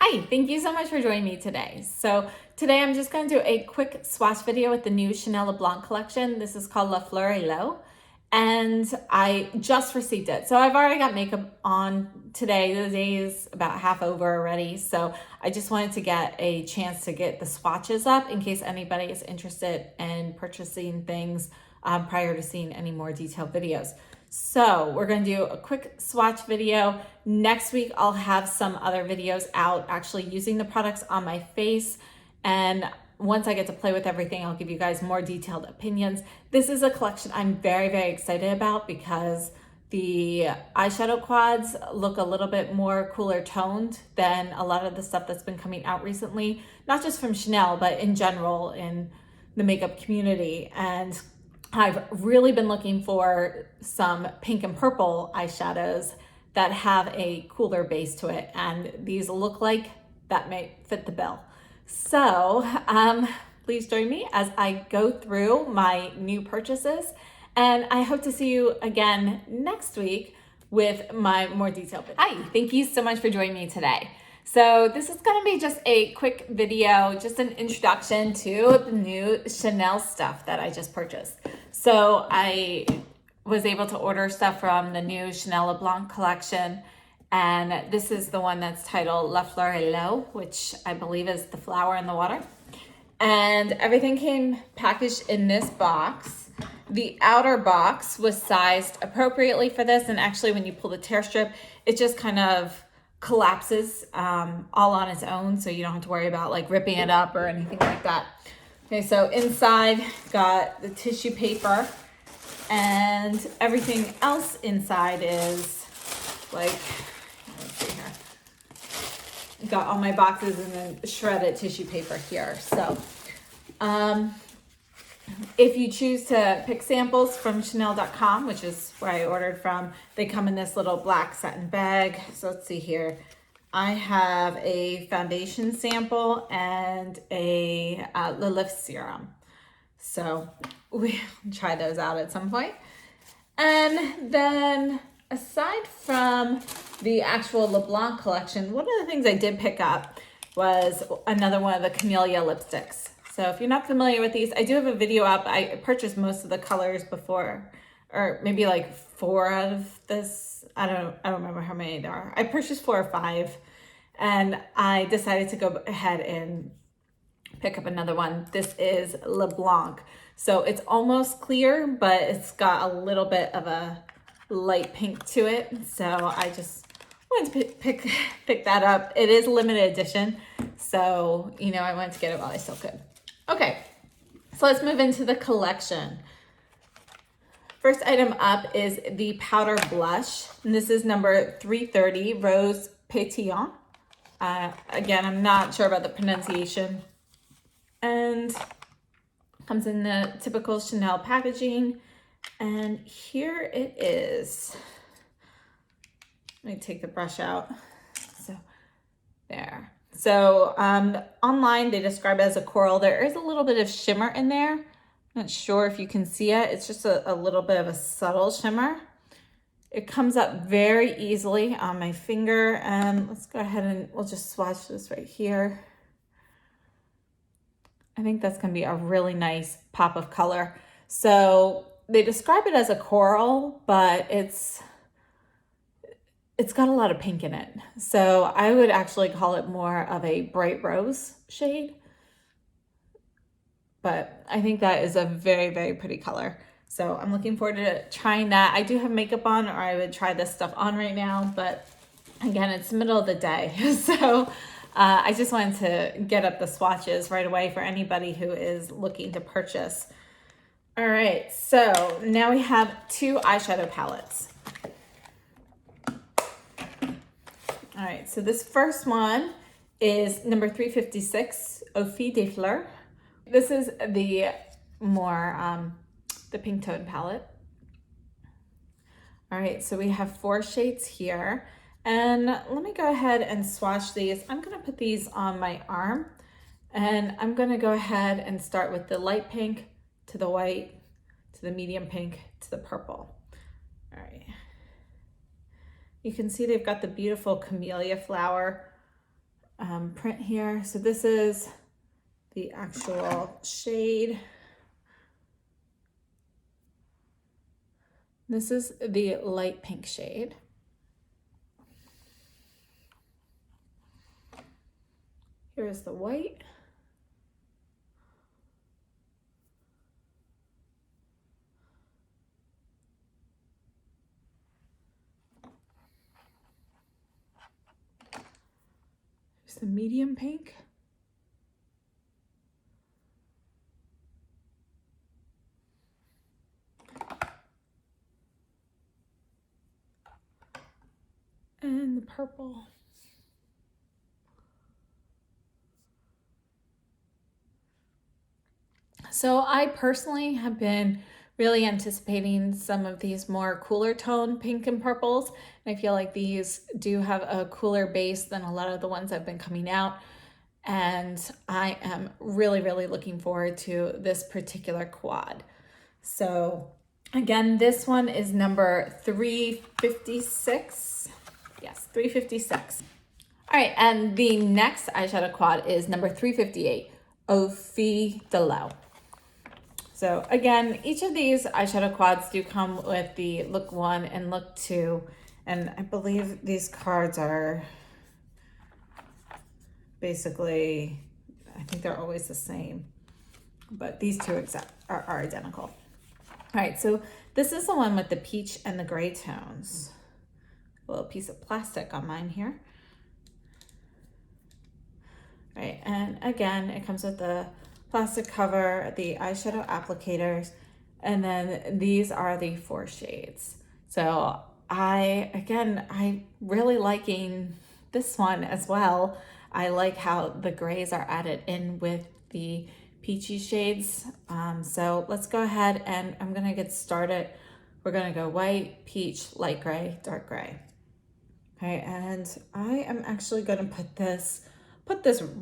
Hi, thank you so much for joining me today. So today I'm just going to do a quick swatch video with the new Chanel Le Blanc collection. This is called La Fleur, and I just received it. So I've already got makeup on today. The day is about half over already. So I just wanted to get a chance to get the swatches up in case anybody is interested in purchasing things prior to seeing any more detailed videos. So we're going to do a quick swatch video. Next week, I'll have some other videos out actually using the products on my face. And once I get to play with everything, I'll give you guys more detailed opinions. This is a collection I'm very, very excited about because the eyeshadow quads look a little bit more cooler toned than a lot of the stuff that's been coming out recently, not just from Chanel, but in general in the makeup community. And I've really been looking for some pink and purple eyeshadows that have a cooler base to it, and these look like that may fit the bill. So please join me as I go through my new purchases, and I hope to see you again next week with my more detailed video. Hi, thank you so much for joining me today. So this is going to be just a quick video, just an introduction to the new Chanel stuff that I just purchased. So I was able to order stuff from the new Chanel Le Blanc collection, and this is the one that's titled La Fleur, which I believe is the flower in the water. And everything came packaged in this box. The outer box was sized appropriately for this, and actually when you pull the tear strip, it just kind of collapses all on its own, so you don't have to worry about like ripping it up or anything like that. Okay, so inside got the tissue paper, and everything else inside is like, let's see here, got all my boxes and then shredded tissue paper here. So if you choose to pick samples from Chanel.com, which is where I ordered from, they come in this little black satin bag. So let's see here. I have a foundation sample and a the lift serum. So we'll try those out at some point. And then aside from the actual Le Blanc collection, one of the things I did pick up was another one of the Camellia lipsticks. So if you're not familiar with these, I do have a video up. I purchased most of the colors before, or maybe like 4 out of this. I don't remember how many there are. I purchased 4 or 5, and I decided to go ahead and pick up another one. This is Le Blanc. So it's almost clear, but it's got a little bit of a light pink to it. So I just wanted to pick that up. It is limited edition, so you know I wanted to get it while I still could. Okay, so let's move into the collection. First item up is the powder blush, and this is number 330, Rose Petillant. Again, I'm not sure about the pronunciation. And comes in the typical Chanel packaging, and here it is. Let me take the brush out. So there. So online they describe it as a coral. There is a little bit of shimmer in there. I'm not sure if you can see it. It's just a little bit of a subtle shimmer. It comes up very easily on my finger. And let's go ahead and we'll just swatch this right here. I think that's going to be a really nice pop of color. So they describe it as a coral, but it's got a lot of pink in it. So I would actually call it more of a bright rose shade. But I think that is a very, very pretty color. So I'm looking forward to trying that. I do have makeup on, or I would try this stuff on right now. But again, it's the middle of the day. So I just wanted to get up the swatches right away for anybody who is looking to purchase. All right, so now we have 2 eyeshadow palettes. All right, so this first one is number 356, Au Fil des Fleurs. This is the more, the pink tone palette. All right, so we have 4 shades here. And let me go ahead and swatch these. I'm gonna put these on my arm, and I'm gonna go ahead and start with the light pink to the white, to the medium pink, to the purple. All right. You can see they've got the beautiful camellia flower print here. So this is the actual shade. This is the light pink shade. Here's the white. Here's the medium pink. And the purple. So I personally have been really anticipating some of these more cooler tone pink and purples. And I feel like these do have a cooler base than a lot of the ones that have been coming out. And I am really, really looking forward to this particular quad. So again, this one is number 356. Yes, 356. All right, and the next eyeshadow quad is number 358, Au Fil de l'Eau. So again, each of these eyeshadow quads do come with the look 1 and look 2. And I believe these cards are basically, I think they're always the same, but these two are identical. All right, so this is the one with the peach and the gray tones. A little piece of plastic on mine here. All right, and again, it comes with the plastic cover, the eyeshadow applicators, and then these are the 4 shades. So I really liking this one as well. I like how the grays are added in with the peachy shades. So let's go ahead and I'm gonna get started. We're gonna go white, peach, light gray, dark gray. Okay, and I am actually gonna put this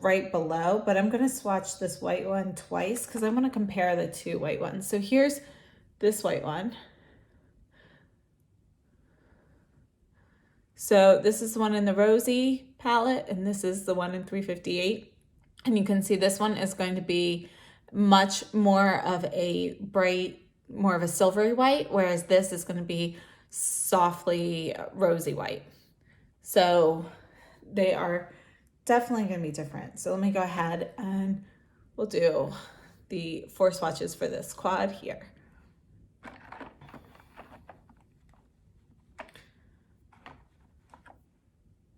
right below, but I'm gonna swatch this white one twice because I wanna compare the 2 white ones. So here's this white one. So this is the one in the Rosy palette, and this is the one in 358. And you can see this one is going to be much more of a bright, more of a silvery white, whereas this is going to be softly rosy white. So they are definitely going to be different. So let me go ahead and we'll do the 4 swatches for this quad here.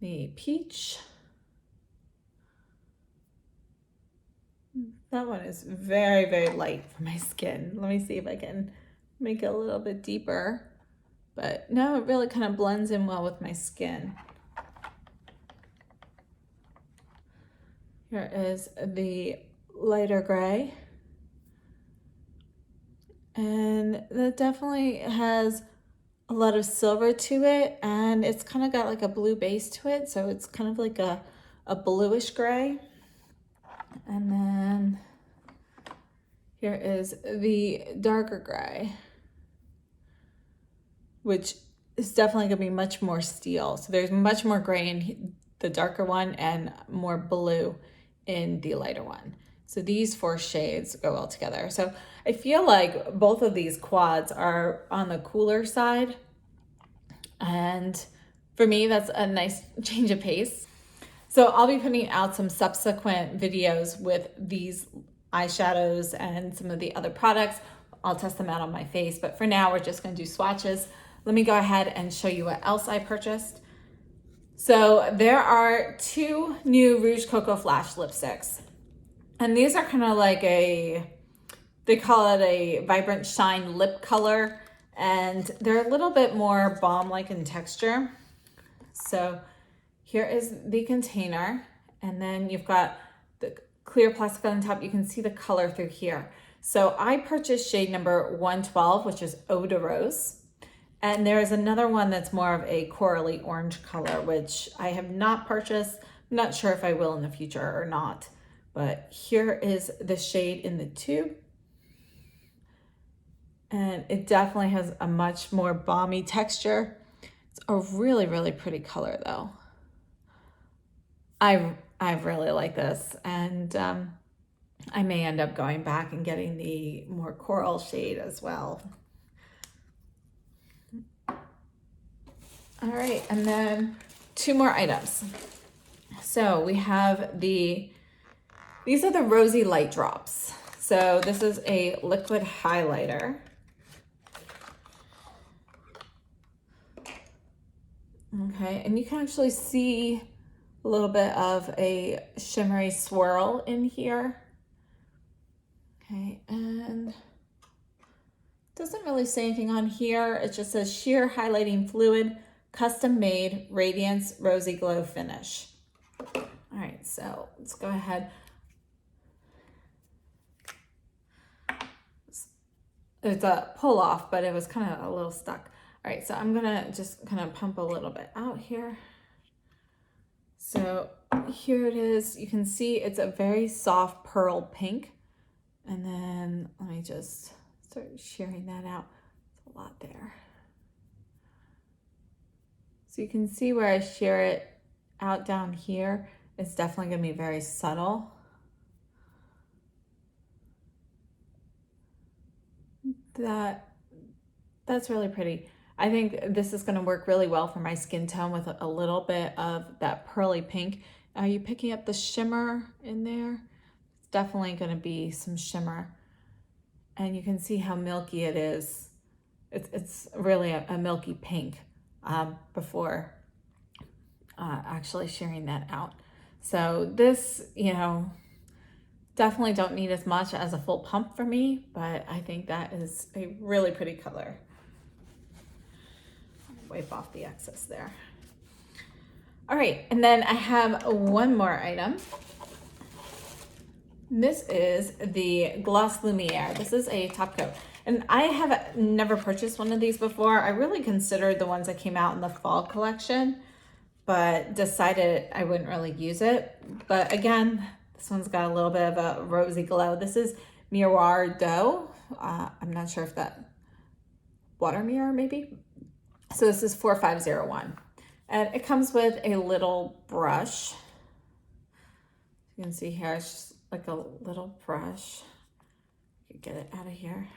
The peach. That one is very, very light for my skin. Let me see if I can make it a little bit deeper. But no, it really kind of blends in well with my skin. Here is the lighter gray. And that definitely has a lot of silver to it, and it's kind of got like a blue base to it, so it's kind of like a bluish gray. And then here is the darker gray, which is definitely gonna be much more steel. So there's much more gray in the darker one and more blue in the lighter one. So these 4 shades go well together. So I feel like both of these quads are on the cooler side. And for me, that's a nice change of pace. So I'll be putting out some subsequent videos with these eyeshadows and some of the other products. I'll test them out on my face, but for now, we're just gonna do swatches. Let me go ahead and show you what else I purchased. So there are 2 new Rouge Coco Flash lipsticks. And these are kind of like they call it a vibrant shine lip color, and they're a little bit more balm-like in texture. So here is the container, and then you've got the clear plastic on the top. You can see the color through here. So I purchased shade number 112, which is Eau de Rose. And there is another one that's more of a corally orange color, which I have not purchased. I'm not sure if I will in the future or not. But here is the shade in the tube. And it definitely has a much more balmy texture. It's a really, really pretty color though. I I really like this, and I may end up going back and getting the more coral shade as well. All right, and then 2 more items. So we have these are the Rosy Light Drops. So this is a liquid highlighter. Okay, and you can actually see a little bit of a shimmery swirl in here. Okay, and doesn't really say anything on here. It just says sheer highlighting fluid, custom made, radiance, rosy glow finish. All right, so let's go ahead. It's a pull off, but it was kind of a little stuck. All right, so I'm gonna just kind of pump a little bit out here. So here it is. You can see it's a very soft pearl pink. And then let me just start shearing that out. It's a lot there. So you can see where I shear it out down here. It's definitely gonna be very subtle. That's really pretty. I think this is gonna work really well for my skin tone with a little bit of that pearly pink. Are you picking up the shimmer in there? It's definitely gonna be some shimmer. And you can see how milky it is. It's really a milky pink before actually shearing that out. So this, you know, definitely don't need as much as a full pump for me, but I think that is a really pretty color. Wipe off the excess there. All right, and then I have one more item. This is the Gloss Lumiere. This is a top coat. And I have never purchased one of these before. I really considered the ones that came out in the fall collection, but decided I wouldn't really use it. But again, this one's got a little bit of a rosy glow. This is Miroir Dough. I'm not sure if that water mirror maybe. So this is 4501. And it comes with a little brush. You can see here, it's just like a little brush. You can get it out of here.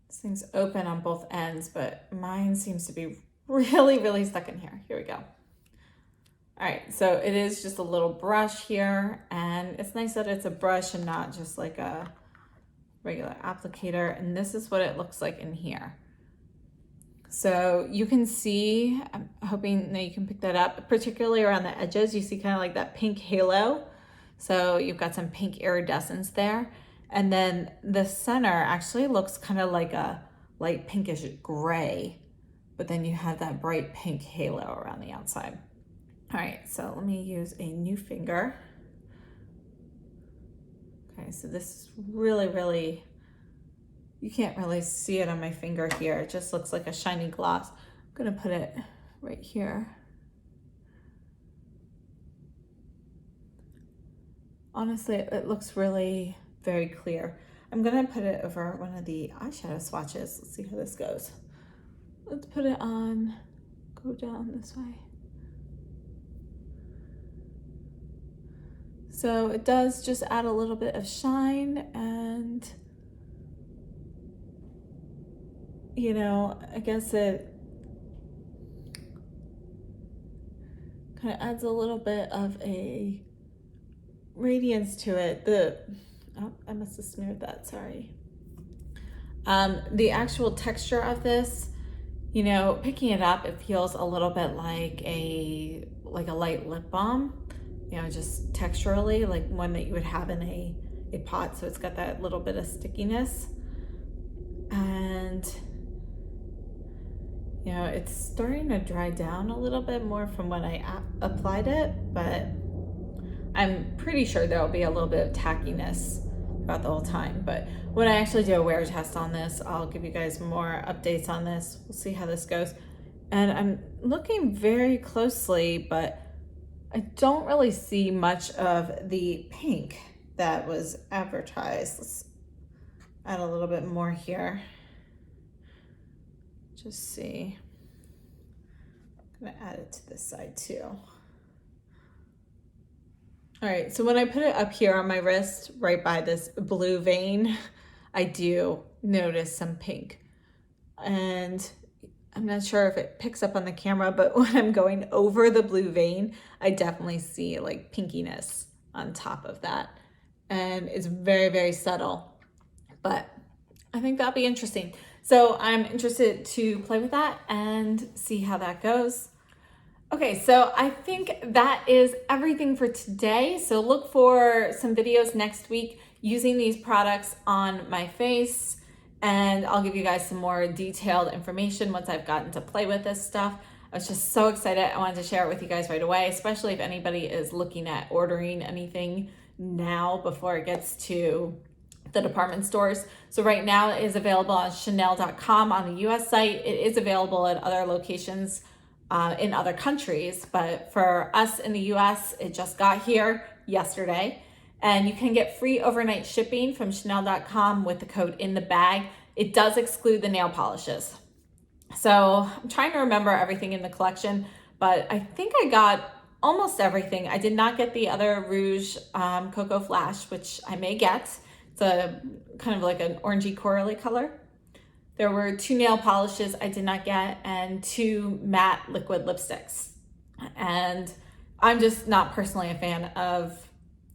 This thing's open on both ends, but mine seems to be really, really stuck in here. Here we go. All right, so it is just a little brush here, and it's nice that it's a brush and not just like a regular applicator. And this is what it looks like in here. So you can see, I'm hoping that you can pick that up, particularly around the edges. You see kind of like that pink halo. So you've got some pink iridescence there. And then the center actually looks kind of like a light pinkish gray, but then you have that bright pink halo around the outside. All right, so let me use a new finger. Okay, so this is really, really, you can't really see it on my finger here. It just looks like a shiny gloss. I'm gonna put it right here. Honestly, it looks really very clear. I'm gonna put it over one of the eyeshadow swatches. Let's see how this goes. Let's put it on, go down this way. So it does just add a little bit of shine, and you know, I guess it kind of adds a little bit of a radiance to it. Oh, I must have smeared that, sorry. The actual texture of this, you know, picking it up, it feels a little bit like a light lip balm, you know, just texturally, like one that you would have in a pot. So it's got that little bit of stickiness. And you know, it's starting to dry down a little bit more from when I applied it, but I'm pretty sure there'll be a little bit of tackiness throughout the whole time. But when I actually do a wear test on this, I'll give you guys more updates on this. We'll see how this goes. And I'm looking very closely, but I don't really see much of the pink that was advertised. Let's add a little bit more here. Just see. I'm gonna add it to this side too. All right, so when I put it up here on my wrist, right by this blue vein, I do notice some pink. And I'm not sure if it picks up on the camera, but when I'm going over the blue vein, I definitely see like pinkiness on top of that. And it's very, very subtle, but I think that'll be interesting. So I'm interested to play with that and see how that goes. Okay, so I think that is everything for today. So look for some videos next week using these products on my face, and I'll give you guys some more detailed information once I've gotten to play with this stuff. I was just so excited. I wanted to share it with you guys right away, especially if anybody is looking at ordering anything now before it gets to the department stores. So right now it is available on Chanel.com on the US site. It is available at other locations in other countries, but for us in the US, it just got here yesterday. And you can get free overnight shipping from Chanel.com with the code in the bag. It does exclude the nail polishes. So I'm trying to remember everything in the collection, but I think I got almost everything. I did not get the other Rouge Coco Flash, which I may get. It's a kind of like an orangey corally color. There were 2 nail polishes I did not get and 2 matte liquid lipsticks. And I'm just not personally a fan of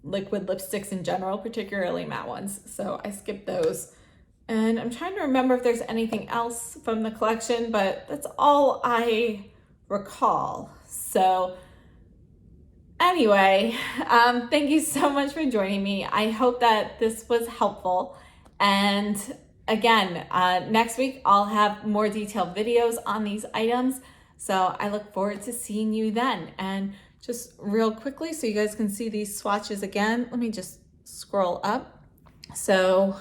liquid lipsticks in general, particularly matte ones. So I skipped those. And I'm trying to remember if there's anything else from the collection, but that's all I recall. So anyway, thank you so much for joining me. I hope that this was helpful. And again, next week I'll have more detailed videos on these items. So I look forward to seeing you then. And just real quickly, so you guys can see these swatches again, let me just scroll up. So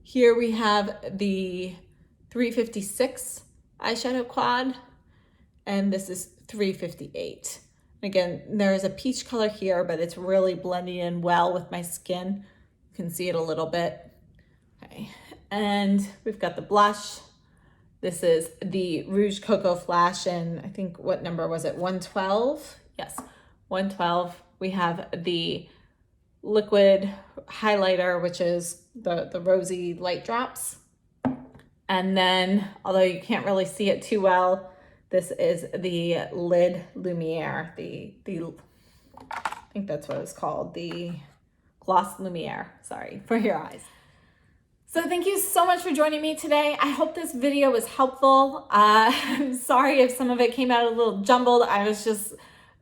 here we have the 356 eyeshadow quad, and this is 358. Again, there's a peach color here, but it's really blending in well with my skin. You can see it a little bit. Okay, and we've got the blush. This is the Rouge Coco Flash, and I think, what number was it? 112? Yes, 112. We have the liquid highlighter, which is the Rosy light drops. And then, although you can't really see it too well, this is the lid Lumiere, the I think that's what it's called, the gloss Lumiere, sorry, for your eyes. So thank you so much for joining me today. I hope this video was helpful. I'm sorry if some of it came out a little jumbled. I was just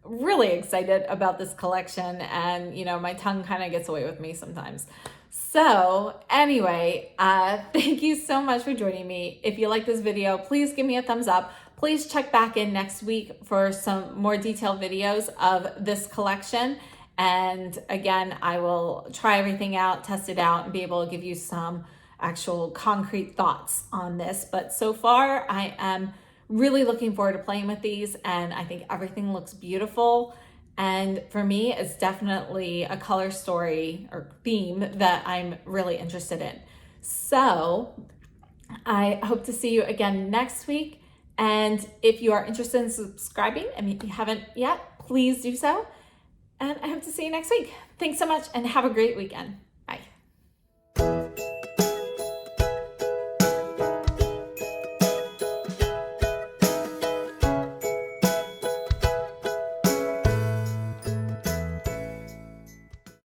really excited about this collection, and you know, my tongue kind of gets away with me sometimes. So anyway, thank you so much for joining me. If you like this video, please give me a thumbs up. Please check back in next week for some more detailed videos of this collection. And again, I will try everything out, test it out, and be able to give you some actual concrete thoughts on this. But so far, I am really looking forward to playing with these, and I think everything looks beautiful. And for me, it's definitely a color story or theme that I'm really interested in. So I hope to see you again next week. And if you are interested in subscribing, and if you haven't yet, please do so. And I hope to see you next week. Thanks so much, and have a great weekend.